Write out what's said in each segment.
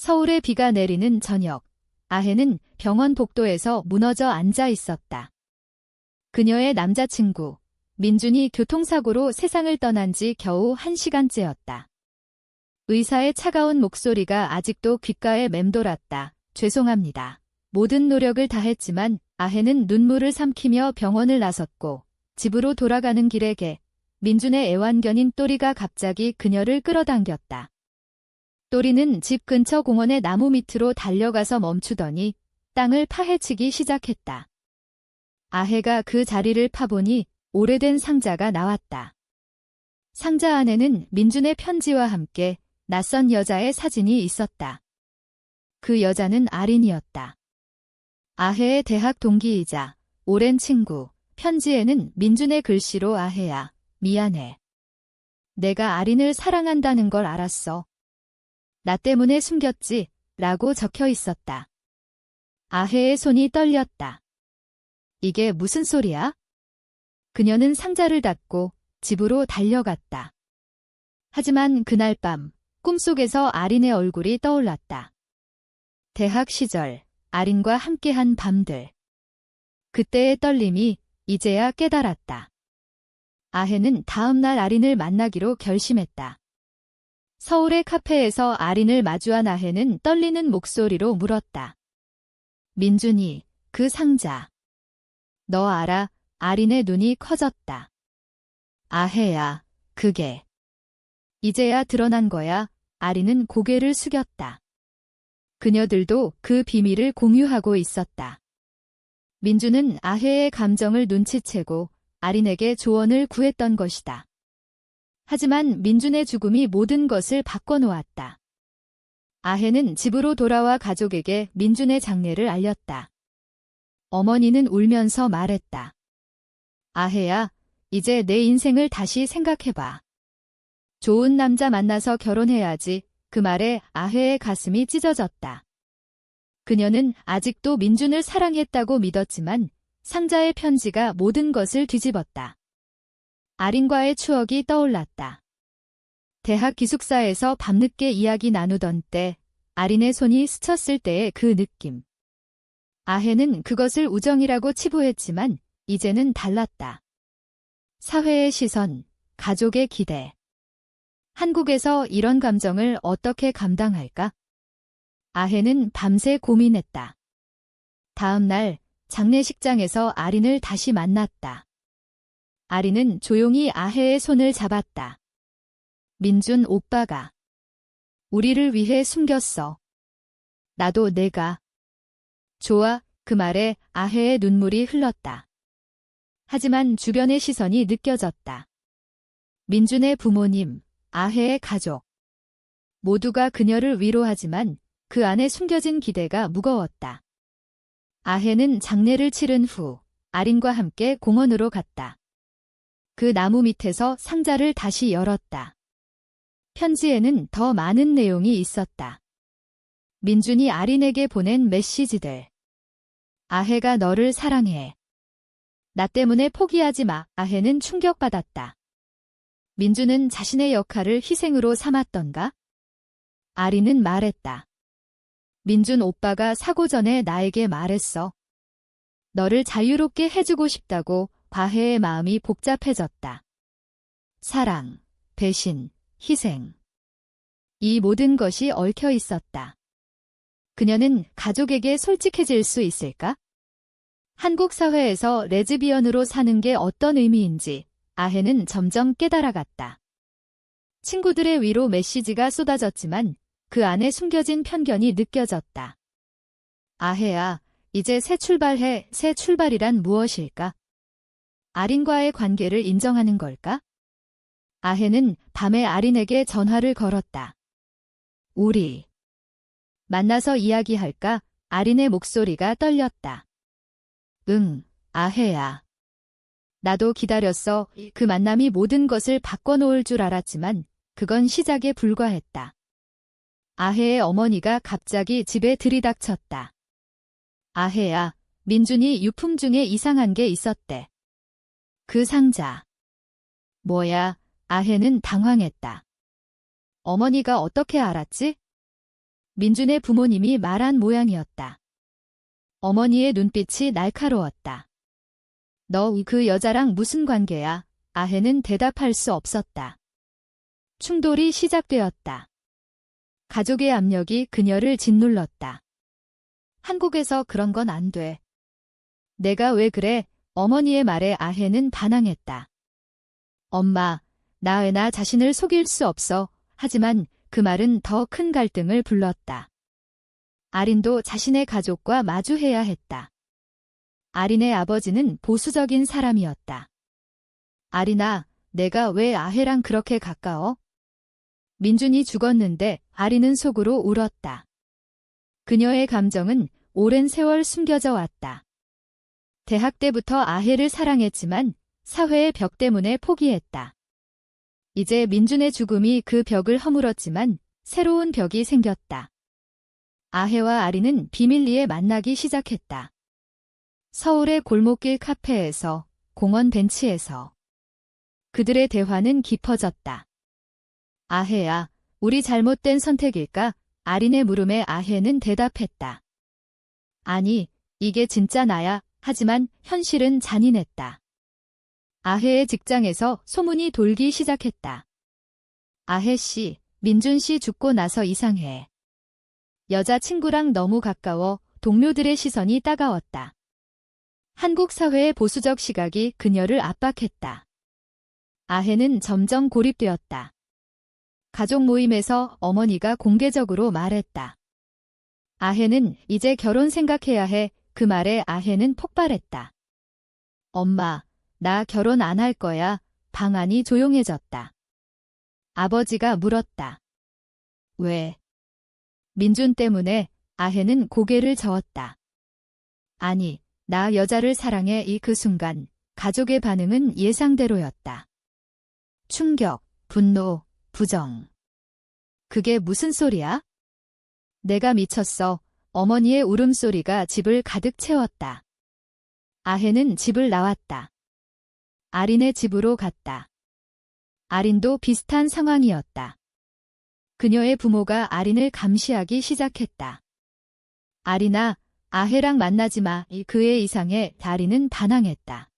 서울에 비가 내리는 저녁, 아해는 병원 복도에서 무너져 앉아 있었다. 그녀의 남자친구, 민준이 교통사고로 세상을 떠난 지 겨우 1시간째였다. 의사의 차가운 목소리가 아직도 귓가에 맴돌았다. 죄송합니다. 모든 노력을 다했지만 아해는 눈물을 삼키며 병원을 나섰고 집으로 돌아가는 길에 민준의 애완견인 또리가 갑자기 그녀를 끌어당겼다. 또리는 집 근처 공원의 나무 밑으로 달려가서 멈추더니 땅을 파헤치기 시작했다. 아해가 그 자리를 파보니 오래된 상자가 나왔다. 상자 안에는 민준의 편지와 함께 낯선 여자의 사진이 있었다. 그 여자는 아린이었다. 아해의 대학 동기이자 오랜 친구. 편지에는 민준의 글씨로 아해야, 미안해. 내가 아린을 사랑한다는 걸 알았어. 나 때문에 숨겼지, 라고 적혀 있었다. 아해의 손이 떨렸다. 이게 무슨 소리야? 그녀는 상자를 닫고 집으로 달려갔다. 하지만 그날 밤, 꿈속에서 아린의 얼굴이 떠올랐다. 대학 시절, 아린과 함께한 밤들. 그때의 떨림이 이제야 깨달았다. 아해는 다음 날 아린을 만나기로 결심했다. 서울의 카페에서 아린을 마주한 아해는 떨리는 목소리로 물었다. 민준이, 그 상자. 너 알아? 아린의 눈이 커졌다. 아해야, 그게. 이제야 드러난 거야. 아린은 고개를 숙였다. 그녀들도 그 비밀을 공유하고 있었다. 민준은 아해의 감정을 눈치채고 아린에게 조언을 구했던 것이다. 하지만 민준의 죽음이 모든 것을 바꿔놓았다. 아해는 집으로 돌아와 가족에게 민준의 장례를 알렸다. 어머니는 울면서 말했다. 아해야, 이제 내 인생을 다시 생각해봐. 좋은 남자 만나서 결혼해야지. 그 말에 아해의 가슴이 찢어졌다. 그녀는 아직도 민준을 사랑했다고 믿었지만 상자의 편지가 모든 것을 뒤집었다. 아린과의 추억이 떠올랐다. 대학 기숙사에서 밤늦게 이야기 나누던 때 아린의 손이 스쳤을 때의 그 느낌. 아해는 그것을 우정이라고 치부했지만 이제는 달랐다. 사회의 시선, 가족의 기대. 한국에서 이런 감정을 어떻게 감당할까? 아해는 밤새 고민했다. 다음 날 장례식장에서 아린을 다시 만났다. 아린은 조용히 아해의 손을 잡았다. 민준 오빠가 우리를 위해 숨겼어. 나도 내가. 좋아, 그 말에 아해의 눈물이 흘렀다. 하지만 주변의 시선이 느껴졌다. 민준의 부모님, 아해의 가족. 모두가 그녀를 위로하지만 그 안에 숨겨진 기대가 무거웠다. 아해는 장례를 치른 후 아린과 함께 공원으로 갔다. 그 나무 밑에서 상자를 다시 열었다. 편지에는 더 많은 내용이 있었다. 민준이 아린에게 보낸 메시지들. 아해가 너를 사랑해. 나 때문에 포기하지 마. 아해는 충격받았다. 민준은 자신의 역할을 희생으로 삼았던가? 아린은 말했다. 민준 오빠가 사고 전에 나에게 말했어. 너를 자유롭게 해주고 싶다고. 아해의 마음이 복잡해졌다. 사랑, 배신, 희생. 이 모든 것이 얽혀 있었다. 그녀는 가족에게 솔직해질 수 있을까? 한국 사회에서 레즈비언으로 사는 게 어떤 의미인지 아해는 점점 깨달아갔다. 친구들의 위로 메시지가 쏟아졌지만 그 안에 숨겨진 편견이 느껴졌다. 아해야, 이제 새 출발해. 새 출발이란 무엇일까? 아린과의 관계를 인정하는 걸까? 아해는 밤에 아린에게 전화를 걸었다. 우리 만나서 이야기할까? 아린의 목소리가 떨렸다. 응, 아해야. 나도 기다렸어. 그 만남이 모든 것을 바꿔놓을 줄 알았지만 그건 시작에 불과했다. 아해의 어머니가 갑자기 집에 들이닥쳤다. 아해야, 민준이 유품 중에 이상한 게 있었대. 그 상자. 뭐야? 아해는 당황했다. 어머니가 어떻게 알았지? 민준의 부모님이 말한 모양이었다. 어머니의 눈빛이 날카로웠다. 너 그 여자랑 무슨 관계야? 아해는 대답할 수 없었다. 충돌이 시작되었다. 가족의 압력이 그녀를 짓눌렀다. 한국에서 그런 건 안 돼. 내가 왜 그래? 어머니의 말에 아해는 반항했다. 엄마, 나 자신을 속일 수 없어. 하지만 그 말은 더 큰 갈등을 불렀다. 아린도 자신의 가족과 마주해야 했다. 아린의 아버지는 보수적인 사람이었다. 아린아, 내가 왜 아해랑 그렇게 가까워? 민준이 죽었는데 아린은 속으로 울었다. 그녀의 감정은 오랜 세월 숨겨져 왔다. 대학 때부터 아해를 사랑했지만 사회의 벽 때문에 포기했다. 이제 민준의 죽음이 그 벽을 허물었지만 새로운 벽이 생겼다. 아해와 아린은 비밀리에 만나기 시작했다. 서울의 골목길 카페에서, 공원 벤치에서. 그들의 대화는 깊어졌다. 아해야, 우리 잘못된 선택일까? 아린의 물음에 아해는 대답했다. 아니, 이게 진짜 나야. 하지만 현실은 잔인했다. 아해의 직장에서 소문이 돌기 시작했다. 아해 씨, 민준 씨 죽고 나서 이상해. 여자친구랑 너무 가까워. 동료들의 시선이 따가웠다. 한국 사회의 보수적 시각이 그녀를 압박했다. 아해는 점점 고립되었다. 가족 모임에서 어머니가 공개적으로 말했다. 아해는 이제 결혼 생각해야 해. 그 말에 아해는 폭발했다. 엄마, 나 결혼 안 할 거야. 방안이 조용해졌다. 아버지가 물었다. 왜? 민준 때문에. 아해는 고개를 저었다. 아니, 나 여자를 사랑해. 이 그 순간 가족의 반응은 예상대로였다. 충격, 분노, 부정. 그게 무슨 소리야? 내가 미쳤어. 어머니의 울음소리가 집을 가득 채웠다. 아해는 집을 나왔다. 아린의 집으로 갔다. 아린도 비슷한 상황이었다. 그녀의 부모가 아린을 감시하기 시작했다. 아린아, 아해랑 만나지 마. 그의 이상에 아린은 반항했다.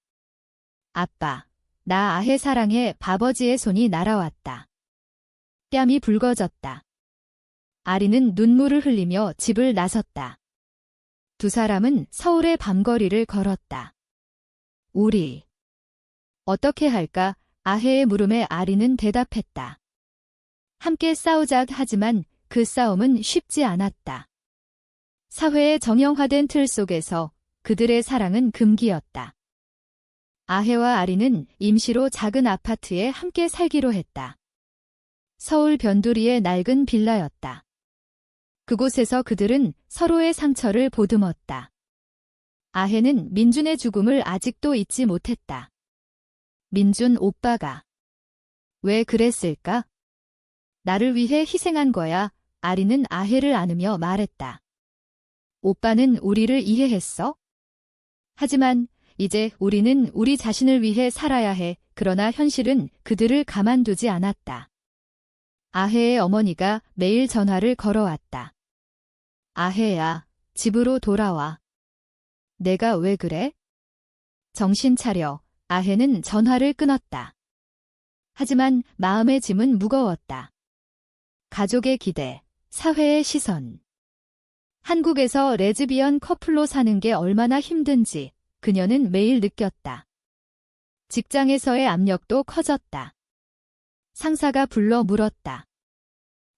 아빠, 나 아해 사랑해. 아버지의 손이 날아왔다. 뺨이 붉어졌다. 아린은 눈물을 흘리며 집을 나섰다. 두 사람은 서울의 밤거리를 걸었다. 우리 어떻게 할까? 아해의 물음에 아린은 대답했다. 함께 싸우자. 하지만 그 싸움은 쉽지 않았다. 사회의 정형화된 틀 속에서 그들의 사랑은 금기였다. 아해와 아린은 임시로 작은 아파트에 함께 살기로 했다. 서울 변두리의 낡은 빌라였다. 그곳에서 그들은 서로의 상처를 보듬었다. 아해는 민준의 죽음을 아직도 잊지 못했다. 민준 오빠가 왜 그랬을까? 나를 위해 희생한 거야. 아린은 아해를 안으며 말했다. 오빠는 우리를 이해했어? 하지만 이제 우리는 우리 자신을 위해 살아야 해. 그러나 현실은 그들을 가만두지 않았다. 아해의 어머니가 매일 전화를 걸어왔다. 아해야, 집으로 돌아와. 내가 왜 그래? 정신 차려. 아해는 전화를 끊었다. 하지만 마음의 짐은 무거웠다. 가족의 기대, 사회의 시선. 한국에서 레즈비언 커플로 사는 게 얼마나 힘든지 그녀는 매일 느꼈다. 직장에서의 압력도 커졌다. 상사가 불러 물었다.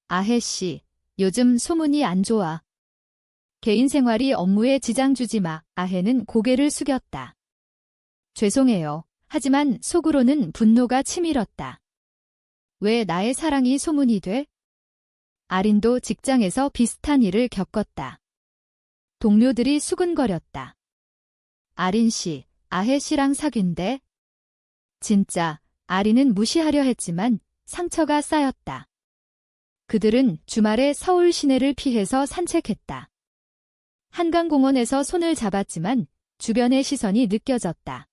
아해 씨, 요즘 소문이 안 좋아. 개인 생활이 업무에 지장 주지 마. 아해는 고개를 숙였다. 죄송해요. 하지만 속으로는 분노가 치밀었다. 왜 나의 사랑이 소문이 돼? 아린도 직장에서 비슷한 일을 겪었다. 동료들이 수근거렸다. 아린 씨, 아해 씨랑 사귄대? 진짜, 아린은 무시하려 했지만 상처가 쌓였다. 그들은 주말에 서울 시내를 피해서 산책했다. 한강공원에서 손을 잡았지만 주변의 시선이 느껴졌다.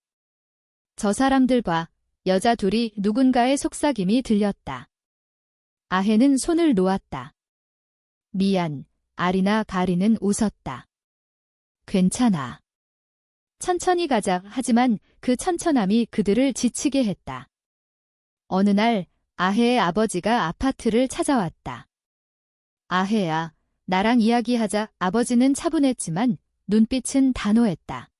저 사람들 봐. 여자 둘이 누군가의 속삭임이 들렸다. 아해는 손을 놓았다. 미안. 아리나 가리는 웃었다. 괜찮아. 천천히 가자. 하지만 그 천천함이 그들을 지치게 했다. 어느 날 아해의 아버지가 아파트를 찾아왔다. 아해야, 나랑 이야기하자. 아버지는 차분했지만 눈빛은 단호했다.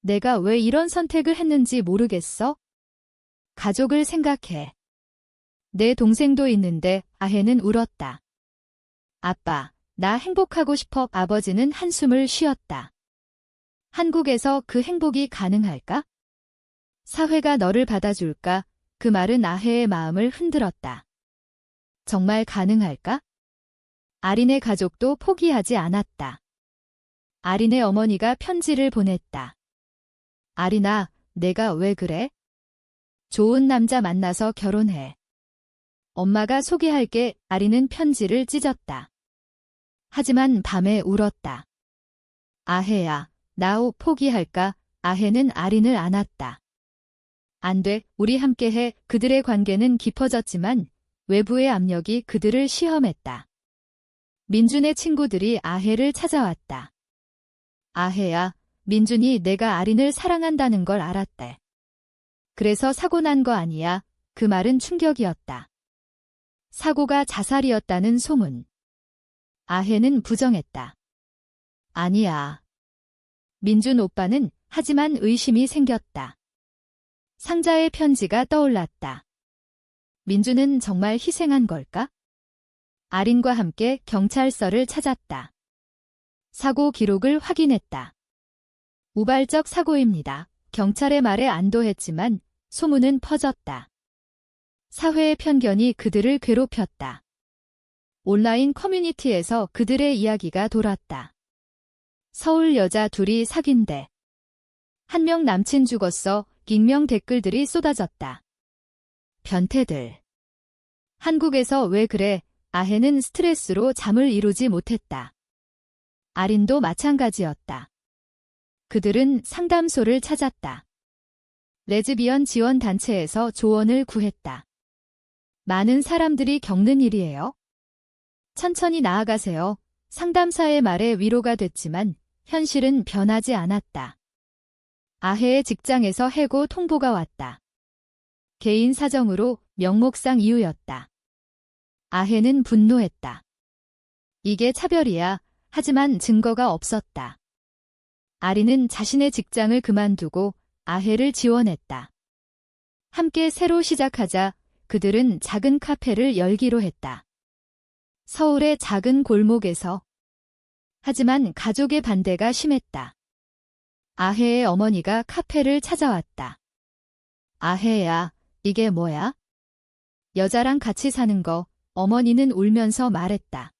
내가 왜 이런 선택을 했는지 모르겠어? 가족을 생각해. 내 동생도 있는데. 아해는 울었다. 아빠, 나 행복하고 싶어. 아버지는 한숨을 쉬었다. 한국에서 그 행복이 가능할까? 사회가 너를 받아줄까? 그 말은 아해의 마음을 흔들었다. 정말 가능할까? 아린의 가족도 포기하지 않았다. 아린의 어머니가 편지를 보냈다. 아린아, 내가 왜 그래? 좋은 남자 만나서 결혼해. 엄마가 소개할게. 아린은 편지를 찢었다. 하지만 밤에 울었다. 아해야, 나 포기할까? 아해는 아린을 안았다. 안 돼, 우리 함께해. 그들의 관계는 깊어졌지만 외부의 압력이 그들을 시험했다. 민준의 친구들이 아해를 찾아왔다. 아해야, 민준이 내가 아린을 사랑한다는 걸 알았대. 그래서 사고 난 거 아니야. 그 말은 충격이었다. 사고가 자살이었다는 소문. 아해는 부정했다. 아니야. 민준 오빠는. 하지만 의심이 생겼다. 상자의 편지가 떠올랐다. 민준은 정말 희생한 걸까? 아린과 함께 경찰서를 찾았다. 사고 기록을 확인했다. 우발적 사고입니다. 경찰의 말에 안도했지만 소문은 퍼졌다. 사회의 편견이 그들을 괴롭혔다. 온라인 커뮤니티에서 그들의 이야기가 돌았다. 서울 여자 둘이 사귄대. 한 명 남친 죽었어. 익명 댓글들이 쏟아졌다. 변태들. 한국에서 왜 그래? 아해는 스트레스로 잠을 이루지 못했다. 아린도 마찬가지였다. 그들은 상담소를 찾았다. 레즈비언 지원 단체에서 조언을 구했다. 많은 사람들이 겪는 일이에요. 천천히 나아가세요. 상담사의 말에 위로가 됐지만 현실은 변하지 않았다. 아해의 직장에서 해고 통보가 왔다. 개인 사정으로 명목상 이유였다. 아해는 분노했다. 이게 차별이야. 하지만 증거가 없었다. 아린은 자신의 직장을 그만두고 아해를 지원했다. 함께 새로 시작하자. 그들은 작은 카페를 열기로 했다. 서울의 작은 골목에서. 하지만 가족의 반대가 심했다. 아해의 어머니가 카페를 찾아왔다. 아해야, 이게 뭐야? 여자랑 같이 사는 거. 어머니는 울면서 말했다.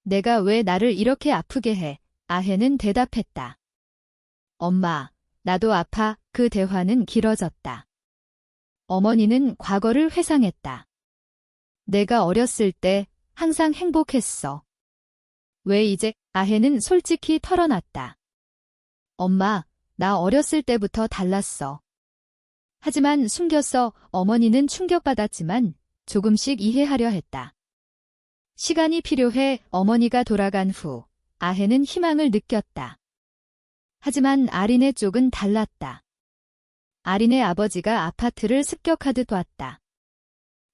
내가 왜 나를 이렇게 아프게 해? 아해는 대답했다. 엄마, 나도 아파. 그 대화는 길어졌다. 어머니는 과거를 회상했다. 내가 어렸을 때 항상 행복했어. 왜 이제? 아해는 솔직히 털어놨다. 엄마, 나 어렸을 때부터 달랐어. 하지만 숨겼어. 어머니는 충격받았지만 조금씩 이해하려 했다. 시간이 필요해. 어머니가 돌아간 후 아해는 희망을 느꼈다. 하지만 아린의 쪽은 달랐다. 아린의 아버지가 아파트를 습격하듯 왔다.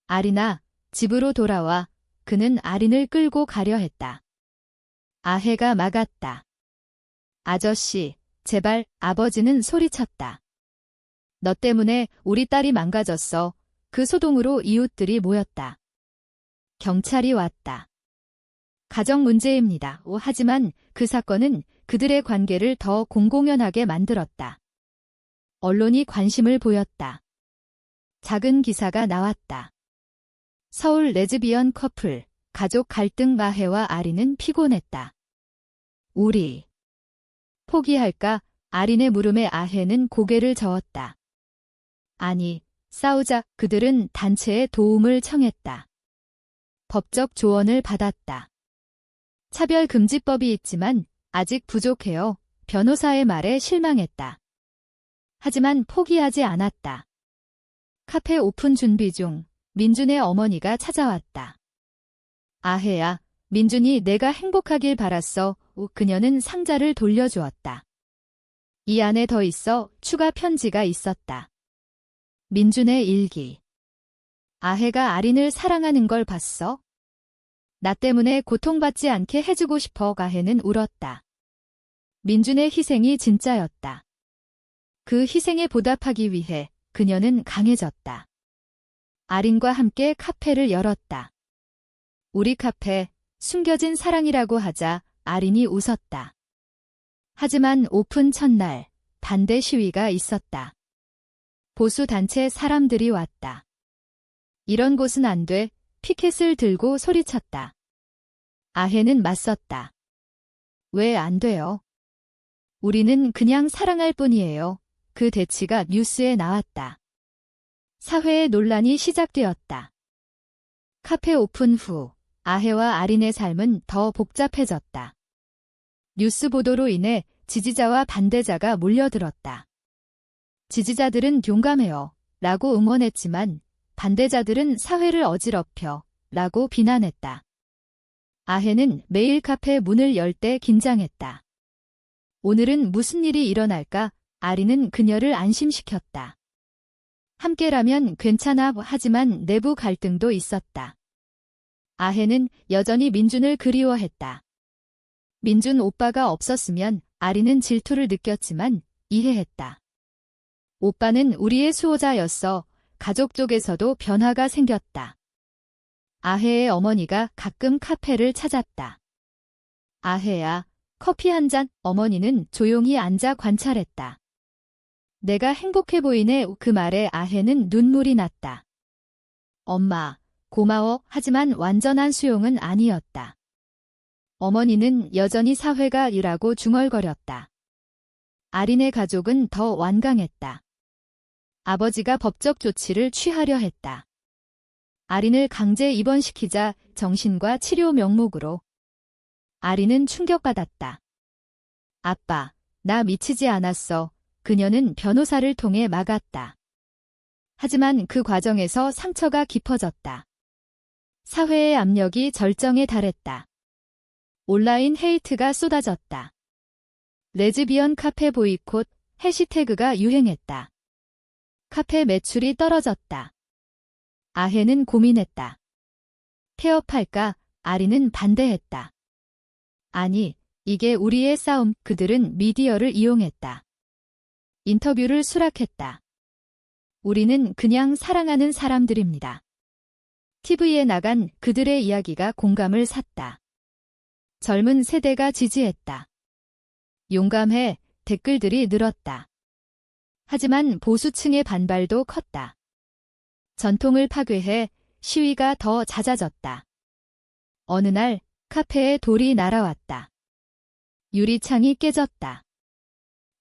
아린아, 집으로 돌아와. 그는 아린을 끌고 가려 했다. 아해가 막았다. 아저씨, 제발. 아버지는 소리쳤다. 너 때문에 우리 딸이 망가졌어. 그 소동으로 이웃들이 모였다. 경찰이 왔다. 가정 문제입니다. 하지만 그 사건은 그들의 관계를 더 공공연하게 만들었다. 언론이 관심을 보였다. 작은 기사가 나왔다. 서울 레즈비언 커플, 가족 갈등. 아해와 아린은 피곤했다. 우리 포기할까? 아린의 물음에 아해는 고개를 저었다. 아니, 싸우자. 그들은 단체의 도움을 청했다. 법적 조언을 받았다. 차별금지법이 있지만 아직 부족해요. 변호사의 말에 실망했다. 하지만 포기하지 않았다. 카페 오픈 준비 중. 민준의 어머니가 찾아왔다. 아해야, 민준이 내가 행복하길 바랐어. 그녀는 상자를 돌려주었다. 이 안에 더 있어 추가 편지가 있었다. 민준의 일기. 아해가 아린을 사랑하는 걸 봤어? 나 때문에 고통받지 않게 해주고 싶어. 아해는 울었다. 민준의 희생이 진짜였다. 그 희생에 보답하기 위해 그녀는 강해졌다. 아린과 함께 카페를 열었다. 우리 카페, 숨겨진 사랑이라고 하자 아린이 웃었다. 하지만 오픈 첫날 반대 시위가 있었다. 보수 단체 사람들이 왔다. 이런 곳은 안 돼. 피켓을 들고 소리쳤다. 아해는 맞섰다. 왜 안 돼요? 우리는 그냥 사랑할 뿐이에요. 그 대치가 뉴스에 나왔다. 사회의 논란이 시작되었다. 카페 오픈 후 아해와 아린의 삶은 더 복잡해졌다. 뉴스 보도로 인해 지지자와 반대자가 몰려들었다. 지지자들은 용감해요 라고 응원했지만 반대자들은 사회를 어지럽혀 라고 비난했다. 아해는 매일 카페 문을 열 때 긴장했다. 오늘은 무슨 일이 일어날까? 아린은 그녀를 안심시켰다. 함께라면 괜찮아. 하지만 내부 갈등도 있었다. 아해는 여전히 민준을 그리워했다. 민준 오빠가 없었으면 아린은 질투를 느꼈지만 이해했다. 오빠는 우리의 수호자였어. 가족 쪽에서도 변화가 생겼다. 아해의 어머니가 가끔 카페를 찾았다. 아해야, 커피 한 잔. 어머니는 조용히 앉아 관찰했다. 내가 행복해 보이네. 그 말에 아해는 눈물이 났다. 엄마, 고마워. 하지만 완전한 수용은 아니었다. 어머니는 여전히 사회가 일하고 중얼거렸다. 아린의 가족은 더 완강했다. 아버지가 법적 조치를 취하려 했다. 아린을 강제 입원시키자 정신과 치료 명목으로. 아린은 충격받았다. 아빠, 나 미치지 않았어. 그녀는 변호사를 통해 막았다. 하지만 그 과정에서 상처가 깊어졌다. 사회의 압력이 절정에 달했다. 온라인 헤이트가 쏟아졌다. 레즈비언 카페 보이콧 해시태그가 유행했다. 카페 매출이 떨어졌다. 아해는 고민했다. 폐업할까? 아린은 반대했다. 아니, 이게 우리의 싸움. 그들은 미디어를 이용했다. 인터뷰를 수락했다. 우리는 그냥 사랑하는 사람들입니다. TV에 나간 그들의 이야기가 공감을 샀다. 젊은 세대가 지지했다. 용감해. 댓글들이 늘었다. 하지만 보수층의 반발도 컸다. 전통을 파괴해 시위가 더 잦아졌다. 어느 날 카페에 돌이 날아왔다. 유리창이 깨졌다.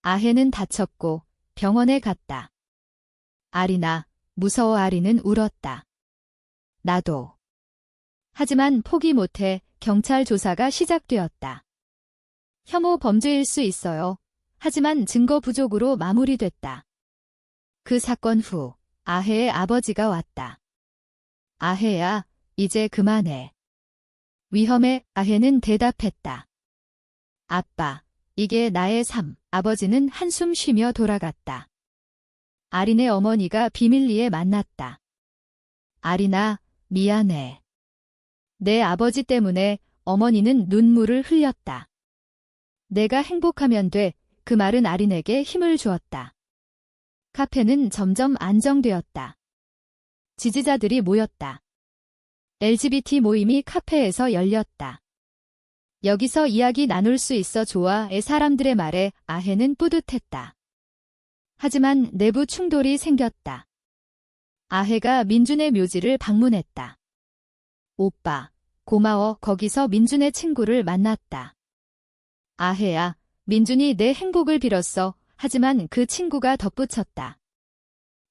아해는 다쳤고 병원에 갔다. 아린아, 무서워. 아린은 울었다. 나도. 하지만 포기 못해. 경찰 조사가 시작되었다. 혐오 범죄일 수 있어요. 하지만 증거 부족으로 마무리됐다. 그 사건 후 아해의 아버지가 왔다. 아해야, 이제 그만해. 위험해. 아해는 대답했다. 아빠, 이게 나의 삶. 아버지는 한숨 쉬며 돌아갔다. 아린의 어머니가 비밀리에 만났다. 아린아, 미안해. 내 아버지 때문에. 어머니는 눈물을 흘렸다. 내가 행복하면 돼. 그 말은 아린에게 힘을 주었다. 카페는 점점 안정되었다. 지지자들이 모였다. LGBT 모임이 카페에서 열렸다. 여기서 이야기 나눌 수 있어 좋아의 사람들의 말에 아해는 뿌듯했다. 하지만 내부 충돌이 생겼다. 아해가 민준의 묘지를 방문했다. 오빠, 고마워. 거기서 민준의 친구를 만났다. 아해야, 민준이 내 행복을 빌었어. 하지만 그 친구가 덧붙였다.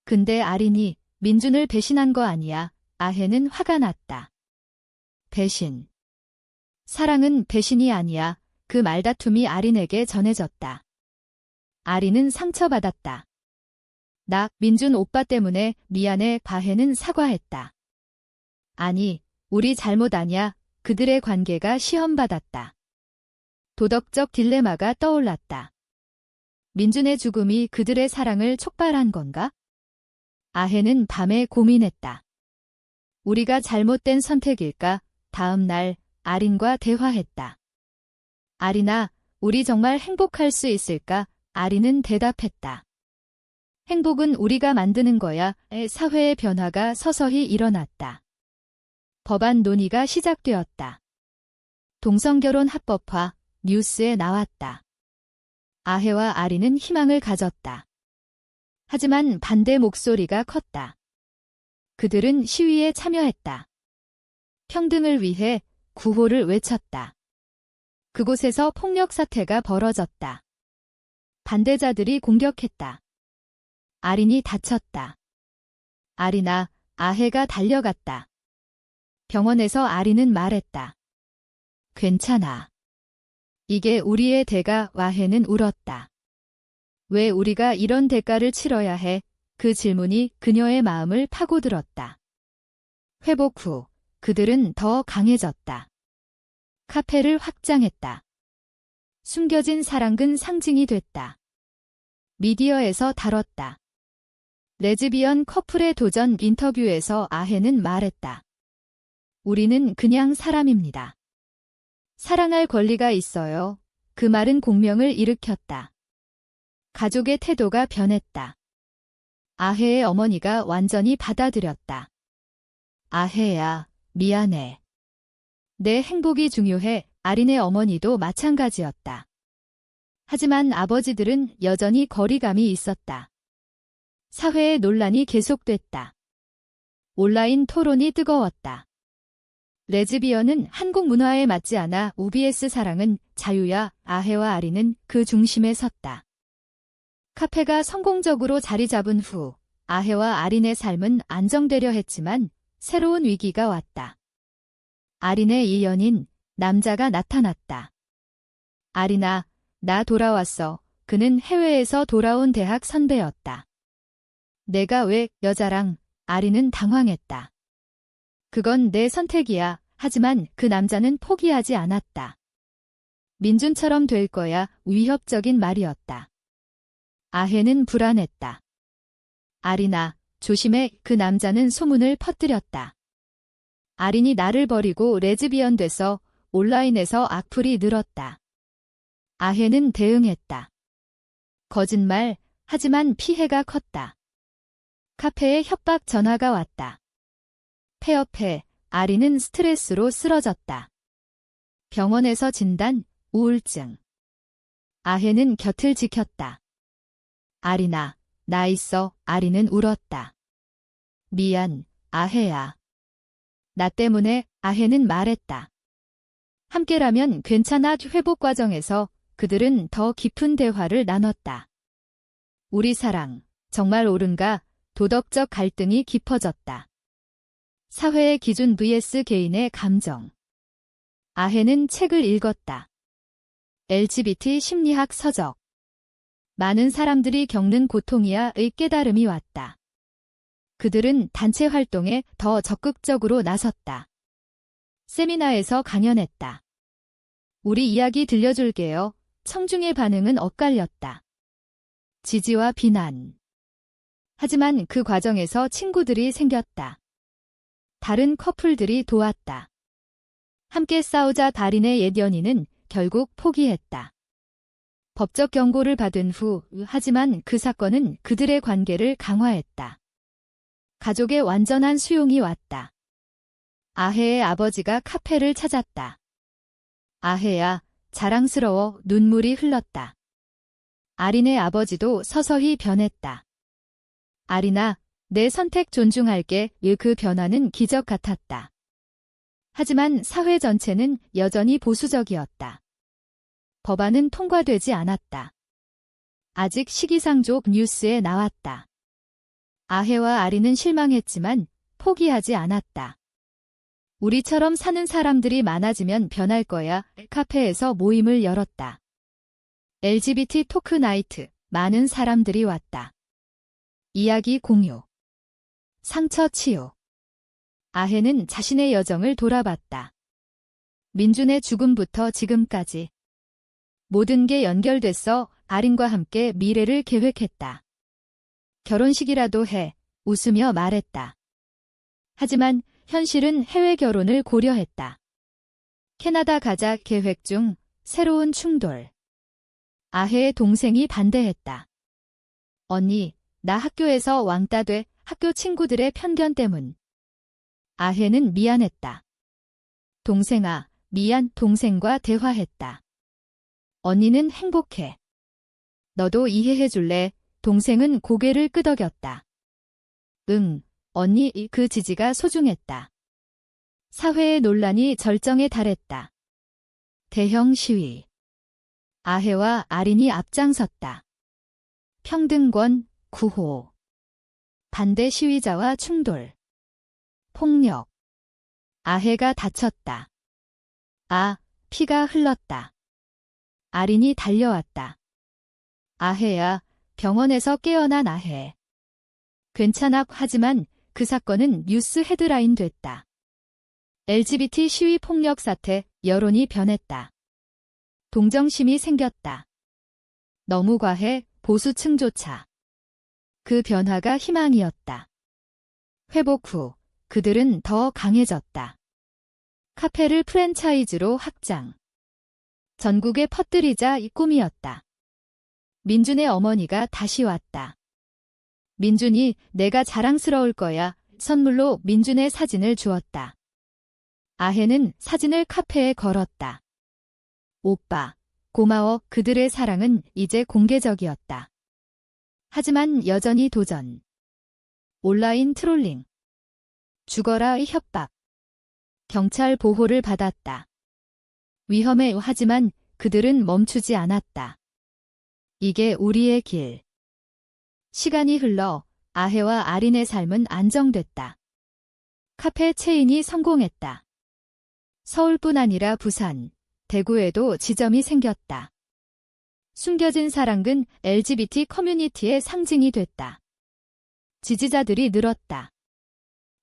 근데 아린이 민준을 배신한 거 아니야. 아해는 화가 났다. 배신. 사랑은 배신이 아니야. 그 말다툼이 아린에게 전해졌다. 아린은 상처받았다. 나, 민준 오빠 때문에 미안해. 아해는 사과했다. 아니, 우리 잘못 아니야. 그들의 관계가 시험받았다. 도덕적 딜레마가 떠올랐다. 민준의 죽음이 그들의 사랑을 촉발한 건가? 아해는 밤에 고민했다. 우리가 잘못된 선택일까? 다음 날 아린과 대화했다. 아린아, 우리 정말 행복할 수 있을까? 아린은 대답했다. 행복은 우리가 만드는 거야. 사회의 변화가 서서히 일어났다. 법안 논의가 시작되었다. 동성결혼 합법화, 뉴스에 나왔다. 아해와 아린은 희망을 가졌다. 하지만 반대 목소리가 컸다. 그들은 시위에 참여했다. 평등을 위해 구호를 외쳤다. 그곳에서 폭력 사태가 벌어졌다. 반대자들이 공격했다. 아린이 다쳤다. 아린아, 아해가 달려갔다. 병원에서 아린은 말했다. 괜찮아. 이게 우리의 대가. 아해는 울었다. 왜 우리가 이런 대가를 치러야 해? 그 질문이 그녀의 마음을 파고들었다. 회복 후 그들은 더 강해졌다. 카페를 확장했다. 숨겨진 사랑은 상징이 됐다. 미디어에서 다뤘다. 레즈비언 커플의 도전 인터뷰에서 아해는 말했다. 우리는 그냥 사람입니다. 사랑할 권리가 있어요. 그 말은 공명을 일으켰다. 가족의 태도가 변했다. 아해의 어머니가 완전히 받아들였다. 아해야, 미안해. 내 행복이 중요해. 아린의 어머니도 마찬가지였다. 하지만 아버지들은 여전히 거리감이 있었다. 사회의 논란이 계속됐다. 온라인 토론이 뜨거웠다. 레즈비언은 한국 문화에 맞지 않아. OBS 사랑은 자유야. 아해와 아린은 그 중심에 섰다. 카페가 성공적으로 자리 잡은 후 아해와 아린의 삶은 안정되려 했지만 새로운 위기가 왔다. 아린의 이 연인, 남자가 나타났다. 아린아, 나 돌아왔어. 그는 해외에서 돌아온 대학 선배였다. 내가 왜 여자랑? 아린은 당황했다. 그건 내 선택이야. 하지만 그 남자는 포기하지 않았다. 민준처럼 될 거야. 위협적인 말이었다. 아해는 불안했다. 아린아, 조심해. 그 남자는 소문을 퍼뜨렸다. 아린이 나를 버리고 레즈비언 돼서 온라인에서 악플이 늘었다. 아해는 대응했다. 거짓말, 하지만 피해가 컸다. 카페에 협박 전화가 왔다. 폐업해. 아린은 스트레스로 쓰러졌다. 병원에서 진단, 우울증. 아해는 곁을 지켰다. 아린아, 나 있어. 아린은 울었다. 미안, 아해야. 나 때문에. 아해는 말했다. 함께라면 괜찮아. 회복 과정에서 그들은 더 깊은 대화를 나눴다. 우리 사랑, 정말 옳은가? 도덕적 갈등이 깊어졌다. 사회의 기준 vs 개인의 감정. 아해는 책을 읽었다. LGBT 심리학 서적. 많은 사람들이 겪는 고통이야의 깨달음이 왔다. 그들은 단체 활동에 더 적극적으로 나섰다. 세미나에서 강연했다. 우리 이야기 들려줄게요. 청중의 반응은 엇갈렸다. 지지와 비난. 하지만 그 과정에서 친구들이 생겼다. 다른 커플들이 도왔다. 함께 싸우자. 달인의 옛 연인은 결국 포기했다. 법적 경고를 받은 후, 하지만 그 사건은 그들의 관계를 강화했다. 가족의 완전한 수용이 왔다. 아해의 아버지가 카페를 찾았다. 아해야, 자랑스러워. 눈물이 흘렀다. 아린의 아버지도 서서히 변했다. 아린아, 내 선택 존중할게. 그 변화는 기적 같았다. 하지만 사회 전체는 여전히 보수적이었다. 법안은 통과되지 않았다. 아직 시기상조. 뉴스에 나왔다. 아해와 아린은 실망했지만 포기하지 않았다. 우리처럼 사는 사람들이 많아지면 변할 거야. 카페에서 모임을 열었다. LGBT 토크 나이트. 많은 사람들이 왔다. 이야기 공유. 상처 치유. 아해는 자신의 여정을 돌아봤다. 민준의 죽음부터 지금까지 모든 게 연결됐어. 아린과 함께 미래를 계획했다. 결혼식이라도 해. 웃으며 말했다. 하지만 현실은 해외 결혼을 고려했다. 캐나다 가자 계획 중 새로운 충돌. 아해의 동생이 반대했다. 언니, 나 학교에서 왕따 돼. 학교 친구들의 편견 때문. 아해는 미안했다. 동생아, 미안. 동생과 대화했다. 언니는 행복해. 너도 이해해 줄래? 동생은 고개를 끄덕였다. 응, 언니. 그 지지가 소중했다. 사회의 논란이 절정에 달했다. 대형 시위. 아해와 아린이 앞장섰다. 평등권, 구호. 반대 시위자와 충돌. 폭력. 아해가 다쳤다. 피가 흘렀다. 아린이 달려왔다. 아해야, 병원에서 깨어난 아해. 괜찮아. 하지만 그 사건은 뉴스 헤드라인 됐다. LGBT 시위 폭력 사태, 여론이 변했다. 동정심이 생겼다. 너무 과해, 보수층조차. 그 변화가 희망이었다. 회복 후, 그들은 더 강해졌다. 카페를 프랜차이즈로 확장. 전국에 퍼뜨리자 이 꿈이었다. 민준의 어머니가 다시 왔다. 민준이 내가 자랑스러울 거야. 선물로 민준의 사진을 주었다. 아해는 사진을 카페에 걸었다. 오빠, 고마워. 그들의 사랑은 이제 공개적이었다. 하지만 여전히 도전. 온라인 트롤링. 죽어라의 협박. 경찰 보호를 받았다. 위험해. 하지만 그들은 멈추지 않았다. 이게 우리의 길. 시간이 흘러 아해와 아린의 삶은 안정됐다. 카페 체인이 성공했다. 서울뿐 아니라 부산, 대구에도 지점이 생겼다. 숨겨진 사랑은 LGBT 커뮤니티의 상징이 됐다. 지지자들이 늘었다.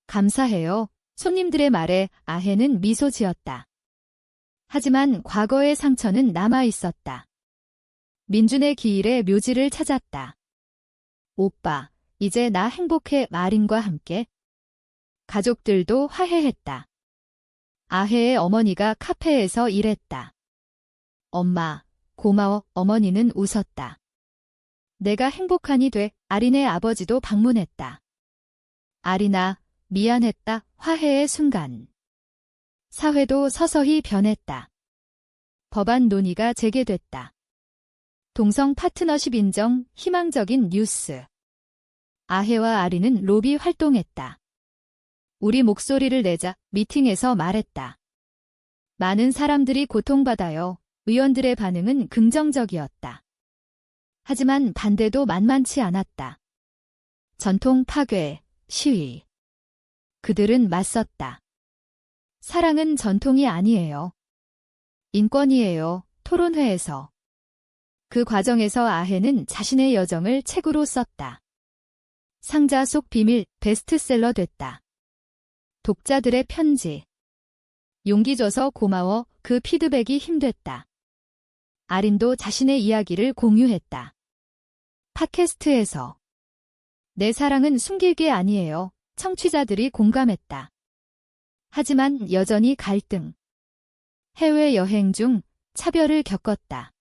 감사해요. 손님들의 말에 아해는 미소 지었다. 하지만 과거의 상처는 남아 있었다. 민준의 기일에 묘지를 찾았다. 오빠, 이제 나 행복해. 아린과 함께. 가족들도 화해했다. 아해의 어머니가 카페에서 일했다. 엄마, 고마워. 어머니는 웃었다. 내가 행복하니 돼. 아린의 아버지도 방문했다. 아린아, 미안했다. 화해의 순간. 사회도 서서히 변했다. 법안 논의가 재개됐다. 동성 파트너십 인정, 희망적인 뉴스. 아해와 아린은 로비 활동했다. 우리 목소리를 내자. 미팅에서 말했다. 많은 사람들이 고통받아요. 의원들의 반응은 긍정적이었다. 하지만 반대도 만만치 않았다. 전통 파괴, 시위. 그들은 맞섰다. 사랑은 전통이 아니에요. 인권이에요. 토론회에서. 그 과정에서 아해는 자신의 여정을 책으로 썼다. 상자 속 비밀, 베스트셀러 됐다. 독자들의 편지. 용기 줘서 고마워. 그 피드백이 힘됐다. 아린도 자신의 이야기를 공유했다. 팟캐스트에서. 내 사랑은 숨길 게 아니에요. 청취자들이 공감했다. 하지만 여전히 갈등. 해외여행 중 차별을 겪었다.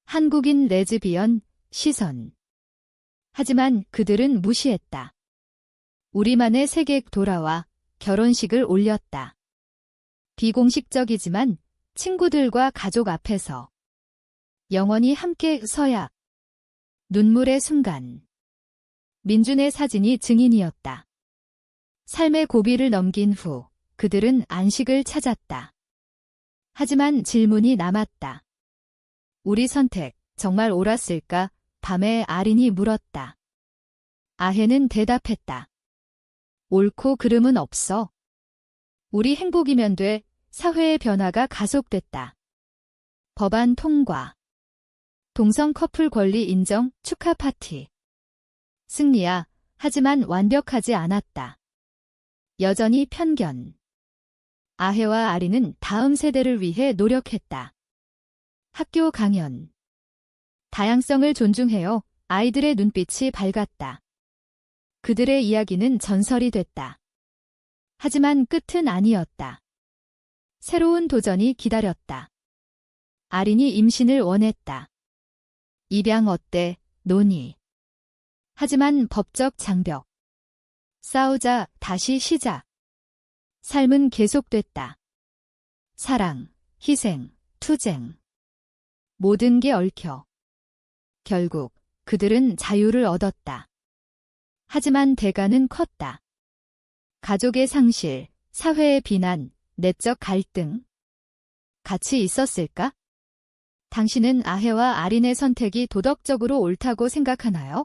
한국인 레즈비언, 시선. 하지만 그들은 무시했다. 우리만의 세계 돌아와 결혼식을 올렸다. 비공식적이지만 친구들과 가족 앞에서. 영원히 함께 서야. 눈물의 순간. 민준의 사진이 증인이었다. 삶의 고비를 넘긴 후 그들은 안식을 찾았다. 하지만 질문이 남았다. 우리 선택 정말 옳았을까? 밤에 아린이 물었다. 아해는 대답했다. 옳고 그름은 없어. 우리 행복이면 돼. 사회의 변화가 가속됐다. 법안 통과. 동성 커플 권리 인정 축하 파티. 승리야. 하지만 완벽하지 않았다. 여전히 편견. 아해와 아리는 다음 세대를 위해 노력했다. 학교 강연. 다양성을 존중해요. 아이들의 눈빛이 밝았다. 그들의 이야기는 전설이 됐다. 하지만 끝은 아니었다. 새로운 도전이 기다렸다. 아린이 임신을 원했다. 입양 어때? 논의. 하지만 법적 장벽. 싸우자, 다시 시작. 삶은 계속됐다. 사랑, 희생, 투쟁. 모든 게 얽혀. 결국 그들은 자유를 얻었다. 하지만 대가는 컸다. 가족의 상실, 사회의 비난, 내적 갈등. 같이 있었을까? 당신은 아해와 아린의 선택이 도덕적으로 옳다고 생각하나요?